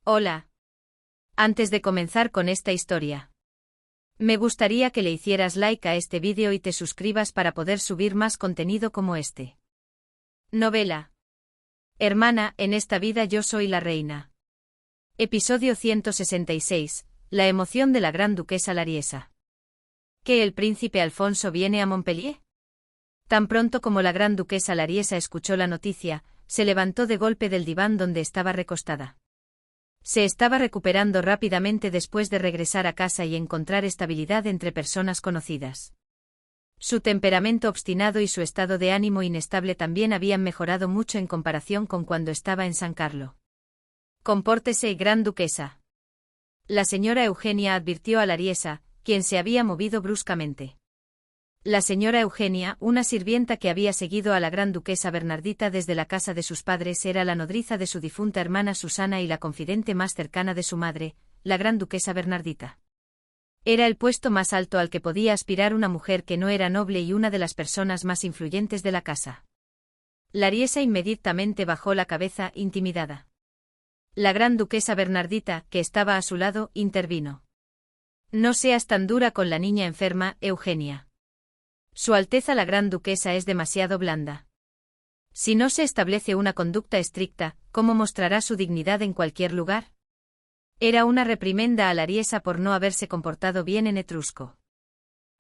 Hola. Antes de comenzar con esta historia, me gustaría que le hicieras like a este vídeo y te suscribas para poder subir más contenido como este. Novela. Hermana, en esta vida yo soy la reina. Episodio 166. La emoción de la gran duquesa Lariesa. ¿Que el príncipe Alfonso viene a Montpellier? Tan pronto como la gran duquesa Lariesa escuchó la noticia, se levantó de golpe del diván donde estaba recostada. Se estaba recuperando rápidamente después de regresar a casa y encontrar estabilidad entre personas conocidas. Su temperamento obstinado y su estado de ánimo inestable también habían mejorado mucho en comparación con cuando estaba en San Carlo. Compórtese, gran duquesa. La señora Eugenia advirtió a Lariesa, quien se había movido bruscamente. La señora Eugenia, una sirvienta que había seguido a la gran duquesa Bernardita desde la casa de sus padres, era la nodriza de su difunta hermana Susana y la confidente más cercana de su madre, la gran duquesa Bernardita. Era el puesto más alto al que podía aspirar una mujer que no era noble y una de las personas más influyentes de la casa. Lariesa inmediatamente bajó la cabeza, intimidada. La gran duquesa Bernardita, que estaba a su lado, intervino. No seas tan dura con la niña enferma, Eugenia. Su Alteza la Gran Duquesa es demasiado blanda. Si no se establece una conducta estricta, ¿cómo mostrará su dignidad en cualquier lugar? Era una reprimenda a Lariesa por no haberse comportado bien en Etrusco.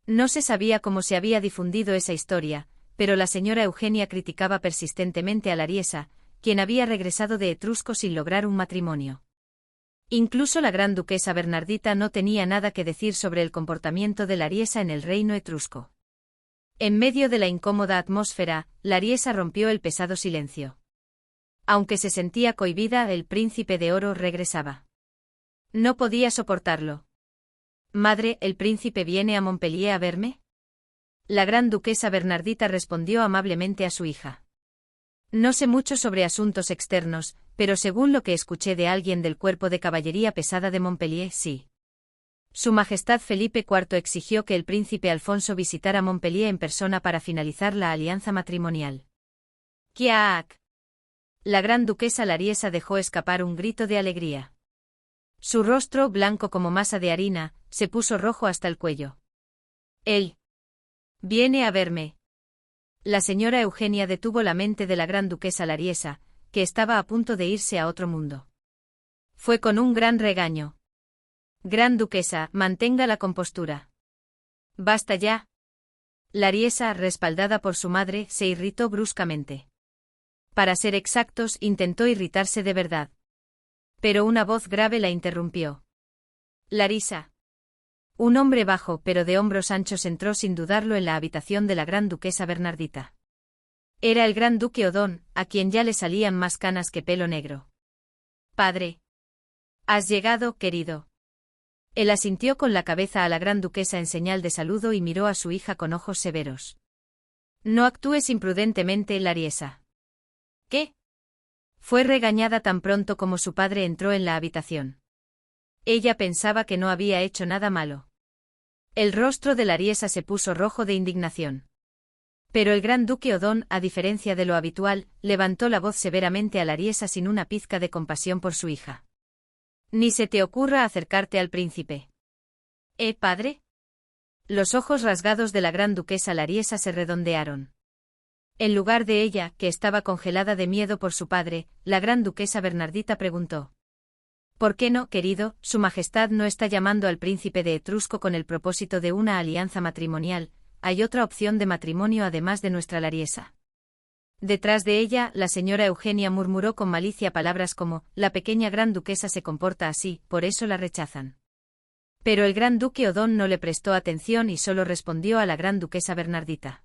No se sabía cómo se había difundido esa historia, pero la señora Eugenia criticaba persistentemente a Lariesa, quien había regresado de Etrusco sin lograr un matrimonio. Incluso la Gran Duquesa Bernardita no tenía nada que decir sobre el comportamiento de Lariesa en el reino etrusco. En medio de la incómoda atmósfera, Lariesa rompió el pesado silencio. Aunque se sentía cohibida, el príncipe de oro regresaba. No podía soportarlo. Madre, ¿el príncipe viene a Montpellier a verme? La gran duquesa Bernardita respondió amablemente a su hija. No sé mucho sobre asuntos externos, pero según lo que escuché de alguien del cuerpo de caballería pesada de Montpellier, sí. Su Majestad Felipe IV exigió que el príncipe Alfonso visitara Montpellier en persona para finalizar la alianza matrimonial. ¡Kiaak! La gran duquesa Lariesa dejó escapar un grito de alegría. Su rostro, blanco como masa de harina, se puso rojo hasta el cuello. «Él viene a verme». La señora Eugenia detuvo la mente de la gran duquesa Lariesa, que estaba a punto de irse a otro mundo. Fue con un gran regaño. «Gran duquesa, mantenga la compostura». «Basta ya». Lariesa, respaldada por su madre, se irritó bruscamente. Para ser exactos, intentó irritarse de verdad. Pero una voz grave la interrumpió. «Larisa». Un hombre bajo pero de hombros anchos entró sin dudarlo en la habitación de la gran duquesa Bernardita. Era el gran duque Odón, a quien ya le salían más canas que pelo negro. «Padre. ¿Has llegado, querido?» Él asintió con la cabeza a la gran duquesa en señal de saludo y miró a su hija con ojos severos. «No actúes imprudentemente, Lariesa». «¿Qué?». Fue regañada tan pronto como su padre entró en la habitación. Ella pensaba que no había hecho nada malo. El rostro de Lariesa se puso rojo de indignación. Pero el gran duque Odón, a diferencia de lo habitual, levantó la voz severamente a Lariesa sin una pizca de compasión por su hija. «Ni se te ocurra acercarte al príncipe». Padre? Los ojos rasgados de la gran duquesa Lariesa se redondearon. En lugar de ella, que estaba congelada de miedo por su padre, la gran duquesa Bernardita preguntó. «¿Por qué no, querido? Su Majestad no está llamando al príncipe de Etrusco con el propósito de una alianza matrimonial, hay otra opción de matrimonio además de nuestra Lariesa». Detrás de ella, la señora Eugenia murmuró con malicia palabras como, «La pequeña gran duquesa se comporta así, por eso la rechazan». Pero el gran duque Odón no le prestó atención y solo respondió a la gran duquesa Bernardita.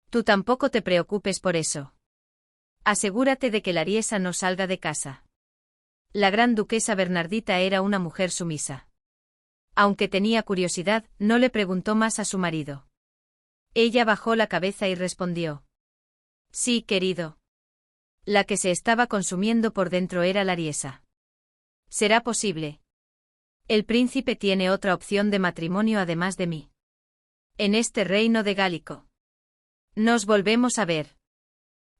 «Tú tampoco te preocupes por eso. Asegúrate de que Lariesa no salga de casa». La gran duquesa Bernardita era una mujer sumisa. Aunque tenía curiosidad, no le preguntó más a su marido. Ella bajó la cabeza y respondió. «Sí, querido». La que se estaba consumiendo por dentro era Lariesa. «¿Será posible? El príncipe tiene otra opción de matrimonio además de mí. En este reino de Gálico. Nos volvemos a ver».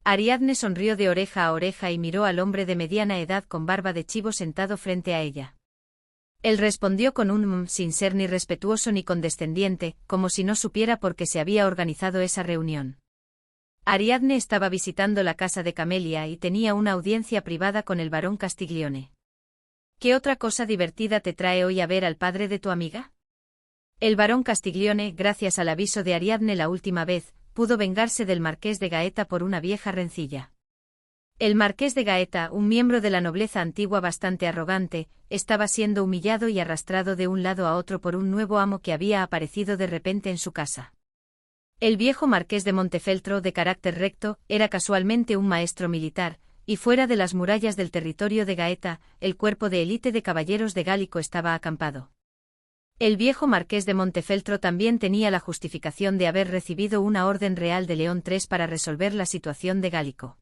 Ariadne sonrió de oreja a oreja y miró al hombre de mediana edad con barba de chivo sentado frente a ella. Él respondió con un sin ser ni respetuoso ni condescendiente, como si no supiera por qué se había organizado esa reunión. Ariadne estaba visitando la casa de Camelia y tenía una audiencia privada con el barón Castiglione. ¿Qué otra cosa divertida te trae hoy a ver al padre de tu amiga? El barón Castiglione, gracias al aviso de Ariadne la última vez, pudo vengarse del marqués de Gaeta por una vieja rencilla. El marqués de Gaeta, un miembro de la nobleza antigua bastante arrogante, estaba siendo humillado y arrastrado de un lado a otro por un nuevo amo que había aparecido de repente en su casa. El viejo marqués de Montefeltro, de carácter recto, era casualmente un maestro militar, y fuera de las murallas del territorio de Gaeta, el cuerpo de élite de caballeros de Gálico estaba acampado. El viejo marqués de Montefeltro también tenía la justificación de haber recibido una orden real de León III para resolver la situación de Gálico.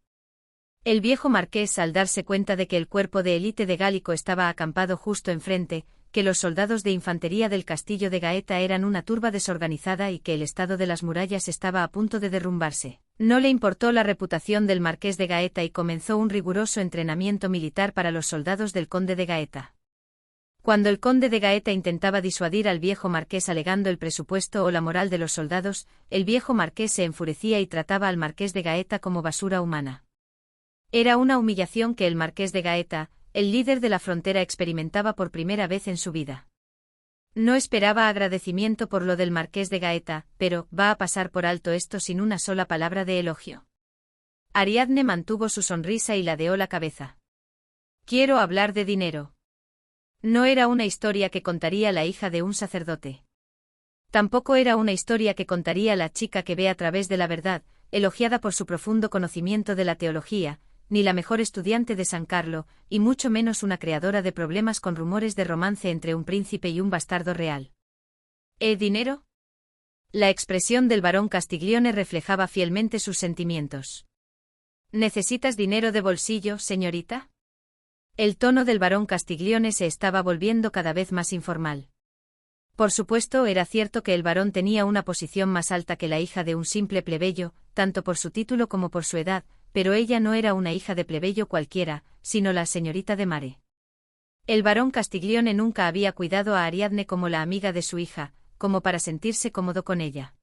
El viejo marqués, al darse cuenta de que el cuerpo de élite de Gálico estaba acampado justo enfrente, que los soldados de infantería del castillo de Gaeta eran una turba desorganizada y que el estado de las murallas estaba a punto de derrumbarse, no le importó la reputación del marqués de Gaeta y comenzó un riguroso entrenamiento militar para los soldados del conde de Gaeta. Cuando el conde de Gaeta intentaba disuadir al viejo marqués alegando el presupuesto o la moral de los soldados, el viejo marqués se enfurecía y trataba al marqués de Gaeta como basura humana. Era una humillación que el marqués de Gaeta, el líder de la frontera, experimentaba por primera vez en su vida. No esperaba agradecimiento por lo del marqués de Gaeta, pero va a pasar por alto esto sin una sola palabra de elogio. Ariadne mantuvo su sonrisa y ladeó la cabeza. Quiero hablar de dinero. No era una historia que contaría la hija de un sacerdote. Tampoco era una historia que contaría la chica que ve a través de la verdad, elogiada por su profundo conocimiento de la teología, ni la mejor estudiante de San Carlo, y mucho menos una creadora de problemas con rumores de romance entre un príncipe y un bastardo real. ¿Dinero? La expresión del barón Castiglione reflejaba fielmente sus sentimientos. ¿Necesitas dinero de bolsillo, señorita? El tono del barón Castiglione se estaba volviendo cada vez más informal. Por supuesto, era cierto que el barón tenía una posición más alta que la hija de un simple plebeyo, tanto por su título como por su edad, pero ella no era una hija de plebeyo cualquiera, sino la señorita de Mare. El barón Castiglione nunca había cuidado a Ariadne como la amiga de su hija, como para sentirse cómodo con ella.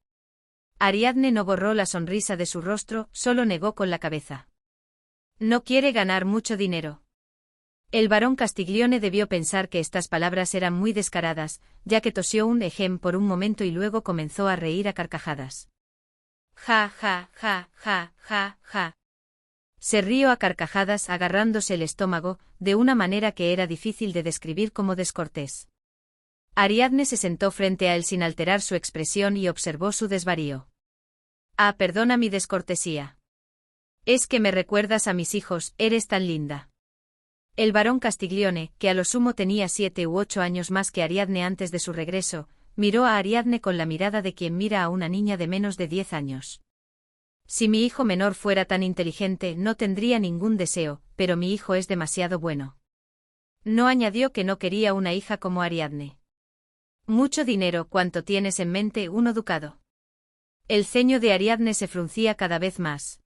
Ariadne no borró la sonrisa de su rostro, solo negó con la cabeza. No quiere ganar mucho dinero. El barón Castiglione debió pensar que estas palabras eran muy descaradas, ya que tosió un ejem por un momento y luego comenzó a reír a carcajadas. Ja, ja, ja, ja, ja, ja. Se rió a carcajadas agarrándose el estómago, de una manera que era difícil de describir como descortés. Ariadne se sentó frente a él sin alterar su expresión y observó su desvarío. Ah, perdona mi descortesía. Es que me recuerdas a mis hijos, eres tan linda. El barón Castiglione, que a lo sumo tenía 7 u 8 años más que Ariadne antes de su regreso, miró a Ariadne con la mirada de quien mira a una niña de menos de 10 años. Si mi hijo menor fuera tan inteligente no tendría ningún deseo, pero mi hijo es demasiado bueno. No añadió que no quería una hija como Ariadne. Mucho dinero, ¿cuánto tienes en mente? 1 ducado. El ceño de Ariadne se fruncía cada vez más.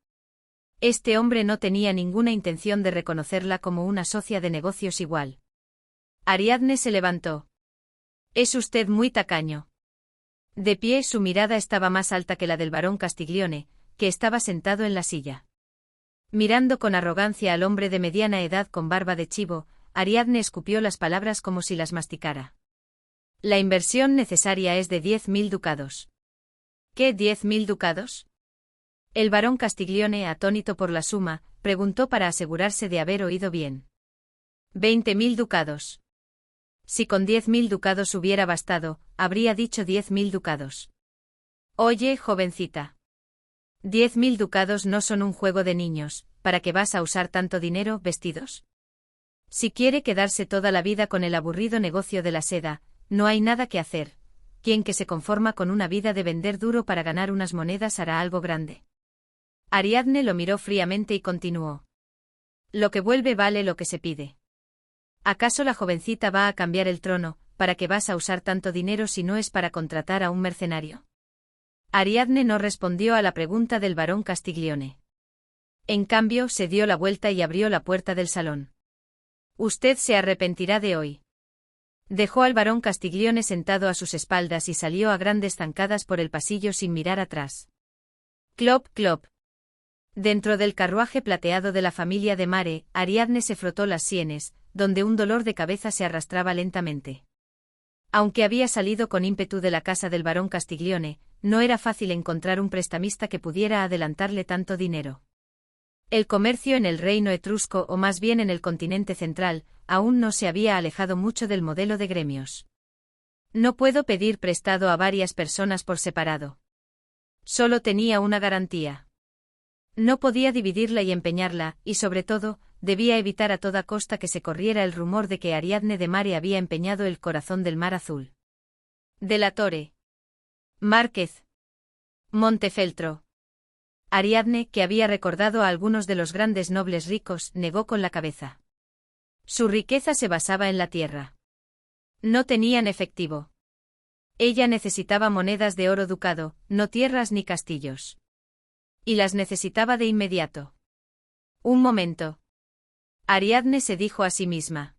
Este hombre no tenía ninguna intención de reconocerla como una socia de negocios igual. Ariadne se levantó. Es usted muy tacaño. De pie, su mirada estaba más alta que la del barón Castiglione, que estaba sentado en la silla. Mirando con arrogancia al hombre de mediana edad con barba de chivo, Ariadne escupió las palabras como si las masticara. La inversión necesaria es de 10.000 ducados. ¿Qué 10.000 ducados? El barón Castiglione, atónito por la suma, preguntó para asegurarse de haber oído bien. 20.000 ducados. Si con 10.000 ducados hubiera bastado, habría dicho 10.000 ducados. Oye, jovencita. 10.000 ducados no son un juego de niños, ¿para qué vas a usar tanto dinero, vestidos? Si quiere quedarse toda la vida con el aburrido negocio de la seda, no hay nada que hacer. Quien que se conforma con una vida de vender duro para ganar unas monedas hará algo grande. Ariadne lo miró fríamente y continuó. Lo que vuelve vale lo que se pide. ¿Acaso la jovencita va a cambiar el trono, para qué vas a usar tanto dinero si no es para contratar a un mercenario? Ariadne no respondió a la pregunta del barón Castiglione. En cambio, se dio la vuelta y abrió la puerta del salón. Usted se arrepentirá de hoy. Dejó al barón Castiglione sentado a sus espaldas y salió a grandes zancadas por el pasillo sin mirar atrás. Clop, clop. Dentro del carruaje plateado de la familia de Mare, Ariadne se frotó las sienes, donde un dolor de cabeza se arrastraba lentamente. Aunque había salido con ímpetu de la casa del barón Castiglione, no era fácil encontrar un prestamista que pudiera adelantarle tanto dinero. El comercio en el reino etrusco, o más bien en el continente central, aún no se había alejado mucho del modelo de gremios. No puedo pedir prestado a varias personas por separado. Solo tenía una garantía. No podía dividirla y empeñarla, y sobre todo, debía evitar a toda costa que se corriera el rumor de que Ariadne de Mare había empeñado el corazón del Mar Azul. De la Torre. Márquez. Montefeltro. Ariadne, que había recordado a algunos de los grandes nobles ricos, negó con la cabeza. Su riqueza se basaba en la tierra. No tenían efectivo. Ella necesitaba monedas de oro ducado, no tierras ni castillos. Y las necesitaba de inmediato. Un momento. Ariadne se dijo a sí misma.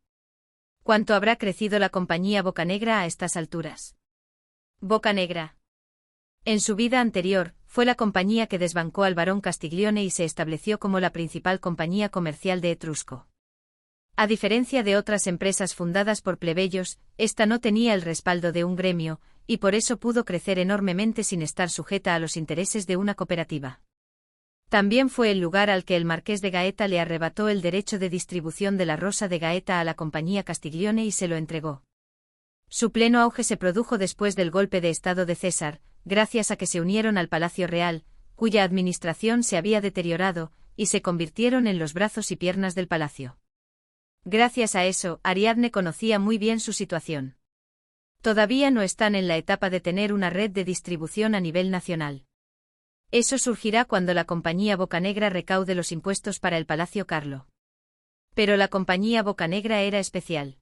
¿Cuánto habrá crecido la compañía Bocanegra a estas alturas? Bocanegra. En su vida anterior, fue la compañía que desbancó al barón Castiglione y se estableció como la principal compañía comercial de Etrusco. A diferencia de otras empresas fundadas por plebeyos, esta no tenía el respaldo de un gremio, y por eso pudo crecer enormemente sin estar sujeta a los intereses de una cooperativa. También fue el lugar al que el marqués de Gaeta le arrebató el derecho de distribución de la rosa de Gaeta a la compañía Castiglione y se lo entregó. Su pleno auge se produjo después del golpe de estado de César, gracias a que se unieron al Palacio Real, cuya administración se había deteriorado, y se convirtieron en los brazos y piernas del palacio. Gracias a eso, Ariadne conocía muy bien su situación. Todavía no están en la etapa de tener una red de distribución a nivel nacional. Eso surgirá cuando la compañía Bocanegra recaude los impuestos para el Palacio Carlo. Pero la compañía Bocanegra era especial.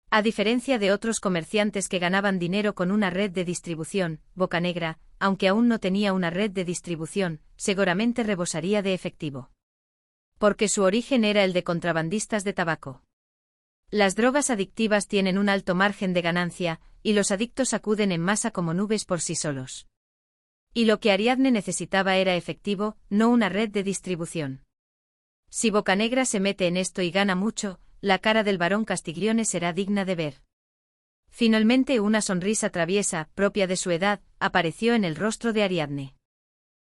A diferencia de otros comerciantes que ganaban dinero con una red de distribución, Bocanegra, aunque aún no tenía una red de distribución, seguramente rebosaría de efectivo. Porque su origen era el de contrabandistas de tabaco. Las drogas adictivas tienen un alto margen de ganancia, y los adictos acuden en masa como nubes por sí solos. Y lo que Ariadne necesitaba era efectivo, no una red de distribución. Si Bocanegra se mete en esto y gana mucho, la cara del barón Castiglione será digna de ver. Finalmente una sonrisa traviesa, propia de su edad, apareció en el rostro de Ariadne.